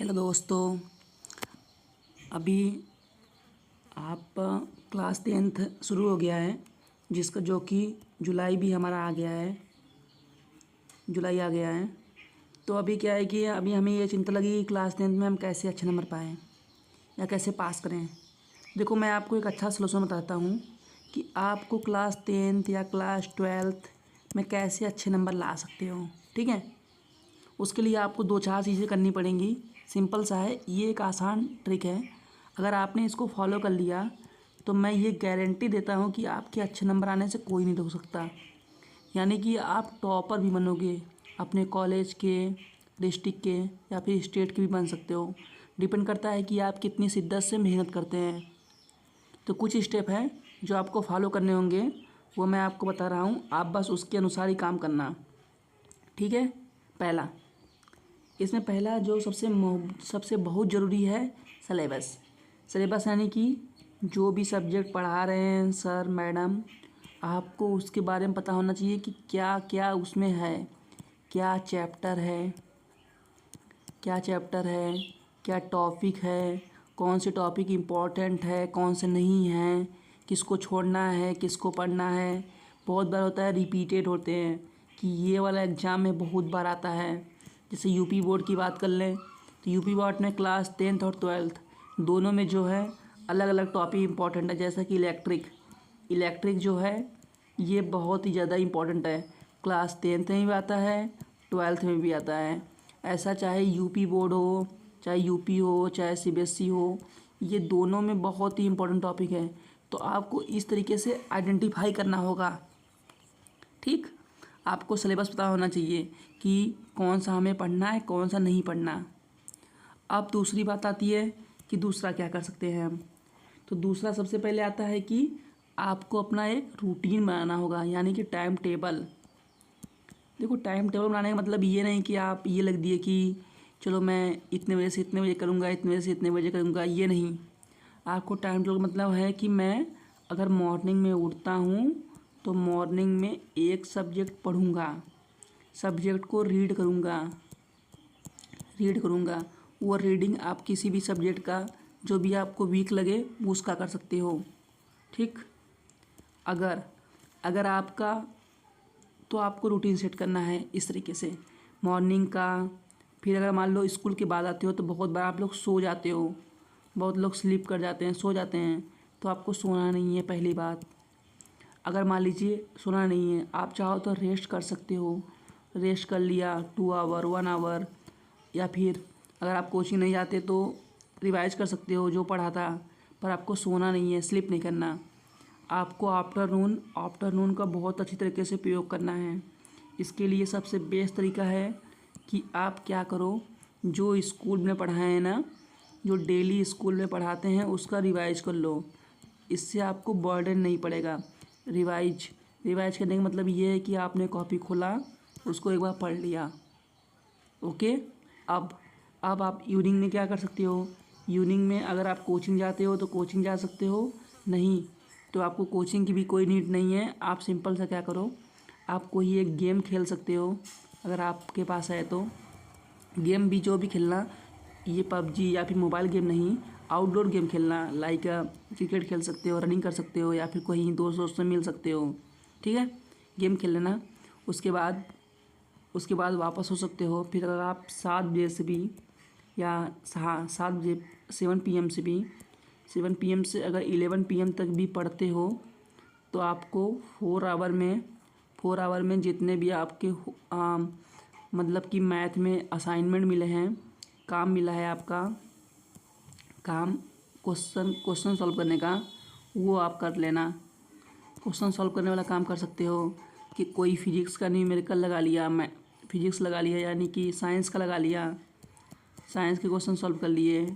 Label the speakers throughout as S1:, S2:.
S1: Hello दोस्तों। अभी आप क्लास 10th शुरू हो गया है, जिसका जो कि जुलाई भी हमारा आ गया है, जुलाई आ गया है। तो अभी क्या है कि अभी हमें ये चिंता लगी कि क्लास 10th में हम कैसे अच्छे नंबर पाएँ या कैसे पास करें। देखो, मैं आपको एक अच्छा सलूशन बताता हूँ कि आपको क्लास 10th या क्लास 12th में कैसे अच्छे नंबर ला सकते हो। ठीक है, उसके लिए आपको 2-4 चीज़ें करनी पड़ेंगी। सिंपल सा है, ये एक आसान ट्रिक है। अगर आपने इसको फॉलो कर लिया तो मैं ये गारंटी देता हूँ कि आपके अच्छे नंबर आने से कोई नहीं रोक सकता। यानी कि आप टॉपर भी बनोगे, अपने कॉलेज के, डिस्ट्रिक्ट के या फिर स्टेट के भी बन सकते हो। डिपेंड करता है कि आप कितनी शिद्दत से मेहनत करते हैं। तो कुछ स्टेप हैं जो आपको फॉलो करने होंगे, वो मैं आपको बता रहा हूँ, आप बस उसके अनुसार ही काम करना। ठीक है। पहला, इसमें पहला जो सबसे बहुत ज़रूरी है, सिलेबस। सिलेबस यानी कि जो भी सब्जेक्ट पढ़ा रहे हैं सर मैडम, आपको उसके बारे में पता होना चाहिए कि क्या क्या उसमें है, क्या चैप्टर है, क्या टॉपिक है, कौन से टॉपिक इम्पोर्टेंट है, कौन से नहीं हैं, किसको छोड़ना है, किसको पढ़ना है। बहुत बार होता है, रिपीटेड होते हैं कि ये वाला एग्ज़ाम में बहुत बार आता है। जैसे यूपी बोर्ड की बात कर लें तो यूपी बोर्ड में क्लास 10th और 12th दोनों में जो है अलग अलग टॉपिक इम्पोर्टेंट है। जैसा कि इलेक्ट्रिक जो है ये बहुत ही ज़्यादा इम्पोर्टेंट है, क्लास 10th में भी आता है, 12th में भी आता है। ऐसा चाहे यूपी बोर्ड हो, चाहे यूपी हो, चाहे सीबीएसई हो, ये दोनों में बहुत ही इम्पोर्टेंट टॉपिक है। तो आपको इस तरीके से आइडेंटिफाई करना होगा। ठीक, आपको सिलेबस पता होना चाहिए कि कौन सा हमें पढ़ना है, कौन सा नहीं पढ़ना। अब दूसरी बात आती है कि दूसरा क्या कर सकते हैं हम। तो दूसरा सबसे पहले आता है कि आपको अपना एक रूटीन बनाना होगा, यानी कि टाइम टेबल। देखो, टाइम टेबल बनाने का मतलब ये नहीं कि आप ये लिख दिए कि चलो मैं इतने बजे से इतने बजे करूँगा, इतने बजे से इतने बजे करूँगा, ये नहीं। आपको टाइम टेबल मतलब है कि मैं अगर मॉर्निंग में उठता हूँ तो मॉर्निंग में एक सब्जेक्ट पढ़ूँगा, सब्जेक्ट को रीड करूँगा। वो रीडिंग आप किसी भी सब्जेक्ट का जो भी आपको वीक लगे वो उसका कर सकते हो। ठीक, अगर अगर आपका, तो आपको रूटीन सेट करना है इस तरीके से मॉर्निंग का। फिर अगर मान लो स्कूल के बाद आते हो तो बहुत बार आप लोग सो जाते हो, बहुत लोग स्लीप कर जाते हैं, सो जाते हैं। तो आपको सोना नहीं है, पहली बात। अगर मान लीजिए सोना नहीं है, आप चाहो तो रेस्ट कर सकते हो, रेस्ट कर लिया 2 आवर 1 आवर। या फिर अगर आप कोचिंग नहीं जाते तो रिवाइज कर सकते हो जो पढ़ा था। पर आपको सोना नहीं है, स्लिप नहीं करना। आपको आफ्टरनून का बहुत अच्छी तरीके से प्रयोग करना है। इसके लिए सबसे बेस्ट तरीका है कि आप क्या करो, जो स्कूल में पढ़ाए हैं ना, जो डेली स्कूल में पढ़ाते हैं उसका रिवाइज कर लो। इससे आपको बर्डन नहीं पड़ेगा। रिवाइज करने का मतलब ये है कि आपने कॉपी खोला, उसको एक बार पढ़ लिया। ओके। अब आप इवनिंग में क्या कर सकते हो। इवनिंग में अगर आप कोचिंग जाते हो तो कोचिंग जा सकते हो, नहीं तो आपको कोचिंग की भी कोई नीड नहीं है। आप सिंपल सा क्या करो, आप कोई एक गेम खेल सकते हो अगर आपके पास है तो। गेम भी जो भी खेलना, ये पबजी या फिर मोबाइल गेम नहीं, आउटडोर गेम खेलना, लाइक क्रिकेट खेल सकते हो, रनिंग कर सकते हो, या फिर कहीं दोस्त से मिल सकते हो। ठीक है, गेम खेल लेना। उसके बाद वापस हो सकते हो। फिर अगर आप 7 बजे से भी, या 7 बजे 7 PM से भी, 7 PM से अगर 11 PM तक भी पढ़ते हो तो आपको 4 आवर में जितने भी आपके मतलब कि मैथ में असाइनमेंट मिले हैं, काम मिला है आपका, काम क्वेश्चन सॉल्व करने का, वो आप कर लेना। क्वेश्चन सॉल्व करने वाला काम कर सकते हो कि कोई फिजिक्स का न्यूमेरिकल लगा लिया, मैं फिजिक्स लगा लिया, यानी कि साइंस का लगा लिया, साइंस के क्वेश्चन सॉल्व कर लिए।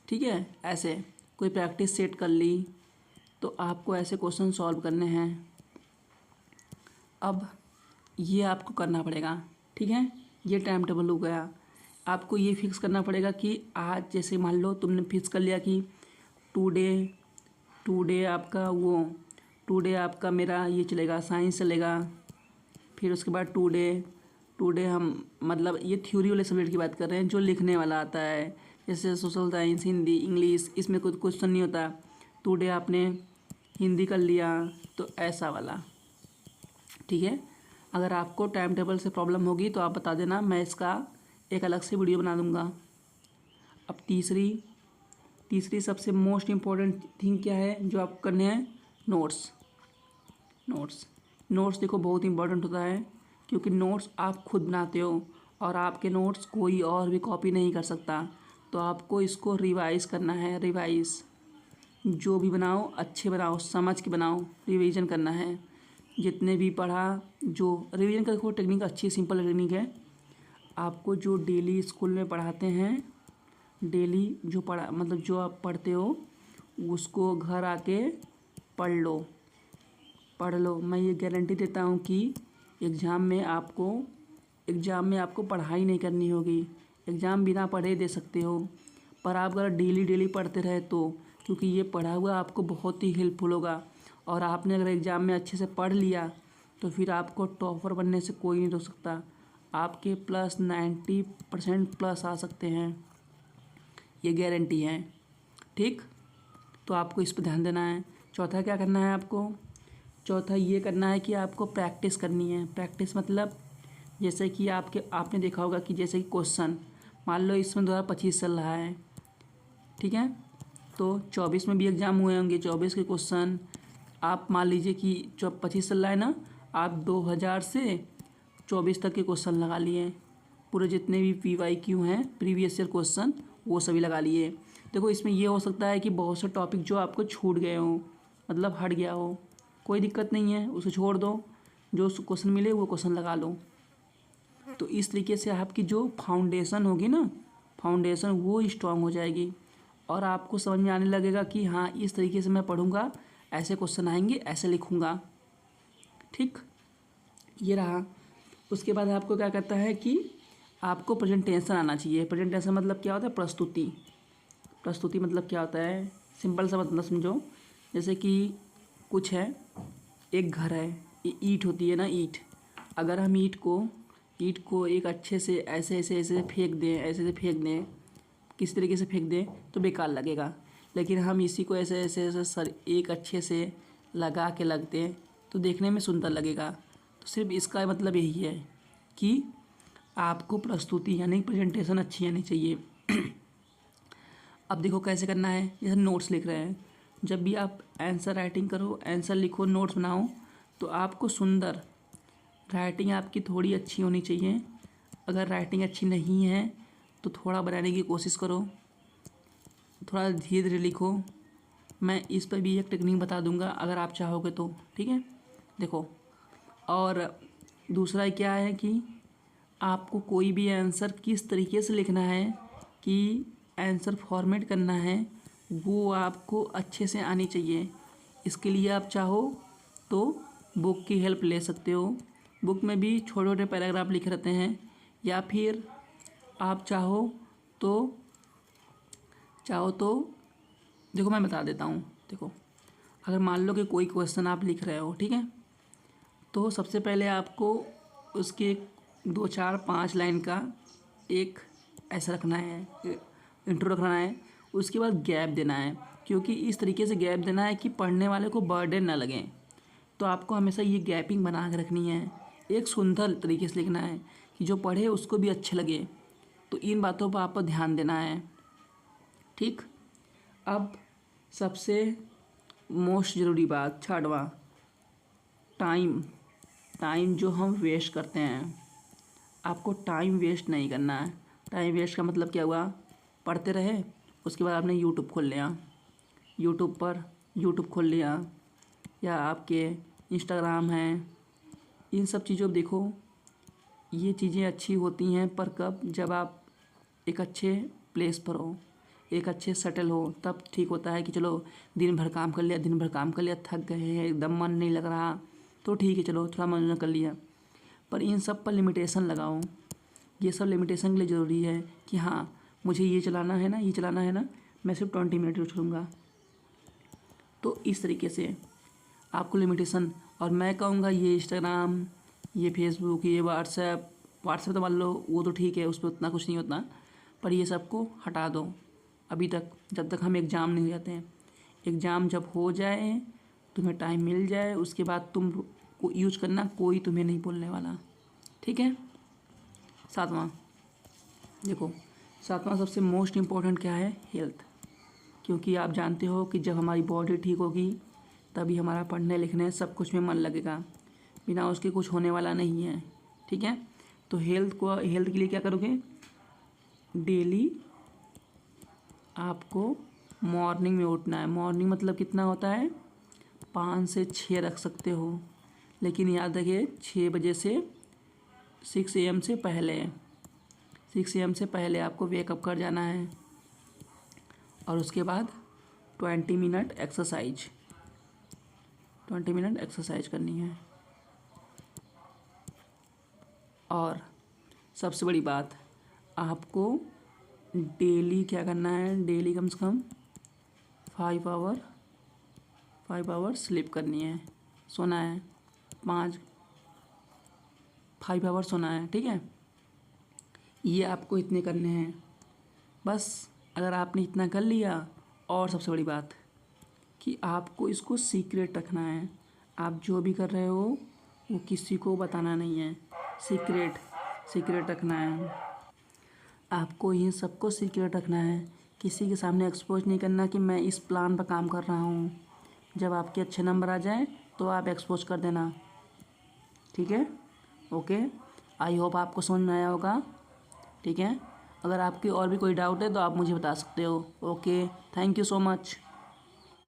S1: ठीक है, ऐसे कोई प्रैक्टिस सेट कर ली, तो आपको ऐसे क्वेश्चन सॉल्व करने हैं। अब ये आपको करना पड़ेगा। ठीक है, ये टाइम टेबल हो गया। आपको ये फिक्स करना पड़ेगा कि आज, जैसे मान लो तुमने फिक्स कर लिया कि टुडे आपका मेरा ये चलेगा, साइंस चलेगा। फिर उसके बाद टुडे हम मतलब ये थ्योरी वाले सब्जेक्ट की बात कर रहे हैं जो लिखने वाला आता है, जैसे सोशल साइंस, हिंदी, इंग्लिश, इसमें कोई क्वेश्चन नहीं होता। टुडे आपने हिंदी कर लिया तो ऐसा वाला, ठीक है। अगर आपको टाइम टेबल से प्रॉब्लम होगी तो आप बता देना, मैं इसका एक अलग से वीडियो बना दूंगा। अब तीसरी सबसे मोस्ट इम्पॉर्टेंट थिंग क्या है जो आपको करने हैं? नोट्स देखो बहुत इंपॉर्टेंट होता है, क्योंकि नोट्स आप खुद बनाते हो और आपके नोट्स कोई और भी कॉपी नहीं कर सकता। तो आपको इसको रिवाइज़ करना है। जो भी बनाओ अच्छे बनाओ, समझ के बनाओ, रिवीजन करना है। जितने भी पढ़ा, जो रिवीजन का देखो टेक्निक अच्छी सिंपल टेक्निक है। आपको जो डेली स्कूल में पढ़ाते हैं, डेली जो पढ़ा मतलब जो आप पढ़ते हो उसको घर आके पढ़ लो। मैं ये गारंटी देता हूँ कि एग्ज़ाम में आपको पढ़ाई नहीं करनी होगी। एग्ज़ाम बिना पढ़े दे सकते हो, पर आप अगर डेली पढ़ते रहे तो, क्योंकि ये पढ़ा हुआ आपको बहुत ही हेल्पफुल होगा। और आपने अगर एग्ज़ाम में अच्छे से पढ़ लिया तो फिर आपको टॉपर बनने से कोई नहीं रोक सकता। आपके प्लस 90% प्लस आ सकते हैं, ये गारंटी है, ठीक। तो आपको इस पर ध्यान देना है। चौथा क्या करना है आपको? चौथा ये करना है कि आपको प्रैक्टिस करनी है। प्रैक्टिस मतलब जैसे कि आपने देखा होगा कि जैसे कि क्वेश्चन मान लो इसमें 2025 चल रहा है, ठीक है, तो 24 में भी एग्ज़ाम हुए होंगे। 24 के क्वेश्चन आप मान लीजिए कि जो 25 चल रहा है ना, आप 2000 से 24 तक के क्वेश्चन लगा लिए, पूरे जितने भी PYQ हैं प्रीवियस ईयर क्वेश्चन वो सभी लगा लिए। देखो इसमें ये हो सकता है कि बहुत से टॉपिक जो आपको छूट गए हों, मतलब हट गया हो, कोई दिक्कत नहीं है, उसे छोड़ दो, जो क्वेश्चन मिले वो क्वेश्चन लगा लो। तो इस तरीके से आपकी जो फाउंडेशन होगी ना, फाउंडेशन वो स्ट्रांग हो जाएगी और आपको समझ में आने लगेगा कि हाँ इस तरीके से मैं पढ़ूंगा, ऐसे क्वेश्चन आएंगे, ऐसे लिखूंगा, ठीक। ये रहा। उसके बाद आपको क्या कहता है कि आपको प्रेजेंटेशन आना चाहिए। प्रेजेंटेशन मतलब क्या होता है? प्रस्तुति मतलब क्या होता है? सिंपल सा मतलब समझो, जैसे कि कुछ है, एक घर है, ये ईंट होती है ना, ईंट। अगर हम ईंट को एक अच्छे से ऐसे फेंक दें, किस तरीके से फेंक दें तो बेकार लगेगा। लेकिन हम इसी को ऐसे सर एक अच्छे से लगा के लग दें तो देखने में सुंदर लगेगा। तो सिर्फ इसका मतलब यही है कि आपको प्रस्तुति यानी प्रेजेंटेशन अच्छी आनी चाहिए। अब देखो कैसे करना है। जैसे नोट्स लिख रहे हैं, जब भी आप आंसर राइटिंग करो, आंसर लिखो, नोट्स बनाओ, तो आपको सुंदर राइटिंग आपकी थोड़ी अच्छी होनी चाहिए। अगर राइटिंग अच्छी नहीं है तो थोड़ा बनाने की कोशिश करो, थोड़ा धीरे धीरे लिखो। मैं इस पर भी एक टेक्निक बता दूंगा अगर आप चाहोगे तो, ठीक है। देखो, और दूसरा क्या है कि आपको कोई भी आंसर किस तरीके से लिखना है, कि आंसर फॉर्मेट करना है, वो आपको अच्छे से आनी चाहिए। इसके लिए आप चाहो तो बुक की हेल्प ले सकते हो। बुक में भी छोटे छोटे पैराग्राफ लिखे रहते हैं, या फिर आप चाहो तो देखो मैं बता देता हूँ। देखो, अगर मान लो कि कोई क्वेश्चन आप लिख रहे हो, ठीक है, तो सबसे पहले आपको उसके 2 4 5 लाइन का एक ऐसा रखना है, इंट्रो रखना है। उसके बाद गैप देना है, क्योंकि इस तरीके से गैप देना है कि पढ़ने वाले को बर्डन ना लगे। तो आपको हमेशा ये गैपिंग बना के रखनी है, एक सुंदर तरीके से लिखना है कि जो पढ़े उसको भी अच्छे लगे। तो इन बातों पर आपको ध्यान देना है, ठीक। अब सबसे मोस्ट ज़रूरी बात, 6वां, टाइम जो हम वेस्ट करते हैं, आपको टाइम वेस्ट नहीं करना है। टाइम वेस्ट का मतलब क्या हुआ? पढ़ते रहे, उसके बाद आपने यूट्यूब खोल लिया, या आपके इंस्टाग्राम हैं, इन सब चीज़ों पर देखो। ये चीज़ें अच्छी होती हैं, पर कब? जब आप एक अच्छे प्लेस पर हो, एक अच्छे सेटल हो, तब ठीक होता है कि चलो दिन भर काम कर लिया, थक गए हैं, एकदम मन नहीं लग रहा, तो ठीक है चलो थोड़ा मनोरंजन कर लिया। पर इन सब पर लिमिटेशन लगाओ। ये सब लिमिटेशन के लिए ज़रूरी है कि हाँ मुझे ये चलाना है ना, मैं सिर्फ 20 मिनट यूज करूँगा। तो इस तरीके से आपको लिमिटेशन, और मैं कहूँगा ये इंस्टाग्राम, ये फेसबुक, ये व्हाट्सएप, व्हाट्सएप तो मान लो वो तो ठीक है, उस पर उतना कुछ नहीं होता, पर ये सबको हटा दो अभी तक, जब तक हम एग्ज़ाम नहीं हो जाते हैं। एग्ज़ाम जब हो जाए, तुम्हें टाइम मिल जाए, उसके बाद तुम को यूज करना, कोई तुम्हें नहीं बोलने वाला, ठीक है। सातवां, देखो सातवां सबसे मोस्ट इम्पोर्टेंट क्या है, हेल्थ। क्योंकि आप जानते हो कि जब हमारी बॉडी ठीक होगी तभी हमारा पढ़ने लिखने सब कुछ में मन लगेगा, बिना उसके कुछ होने वाला नहीं है, ठीक है। तो हेल्थ के लिए क्या करोगे, डेली आपको मॉर्निंग में उठना है। मॉर्निंग मतलब कितना होता है, 5 से 6 रख सकते हो, लेकिन याद रखिए 6 बजे से 6 AM से पहले, 6 AM से पहले आपको वेकअप कर जाना है। और उसके बाद 20 मिनट एक्सरसाइज, 20 मिनट एक्सरसाइज करनी है। और सबसे बड़ी बात, आपको डेली क्या करना है, डेली कम से कम 5 आवर स्लीप करनी है, सोना है, 5 आवर सोना है, ठीक है। ये आपको इतने करने हैं बस। अगर आपने इतना कर लिया, और सबसे बड़ी बात कि आपको इसको सीक्रेट रखना है। आप जो भी कर रहे हो वो किसी को बताना नहीं है, सीक्रेट रखना है। आपको ये सबको सीक्रेट रखना है, किसी के सामने एक्सपोज नहीं करना कि मैं इस प्लान पर काम कर रहा हूँ। जब आपके अच्छे नंबर आ जाएं तो आप एक्सपोज कर देना, ठीक है। ओके, आई होप आपको समझ में आया होगा, ठीक है। अगर आपकी और भी कोई डाउट है तो आप मुझे बता सकते हो। Okay, thank you so much.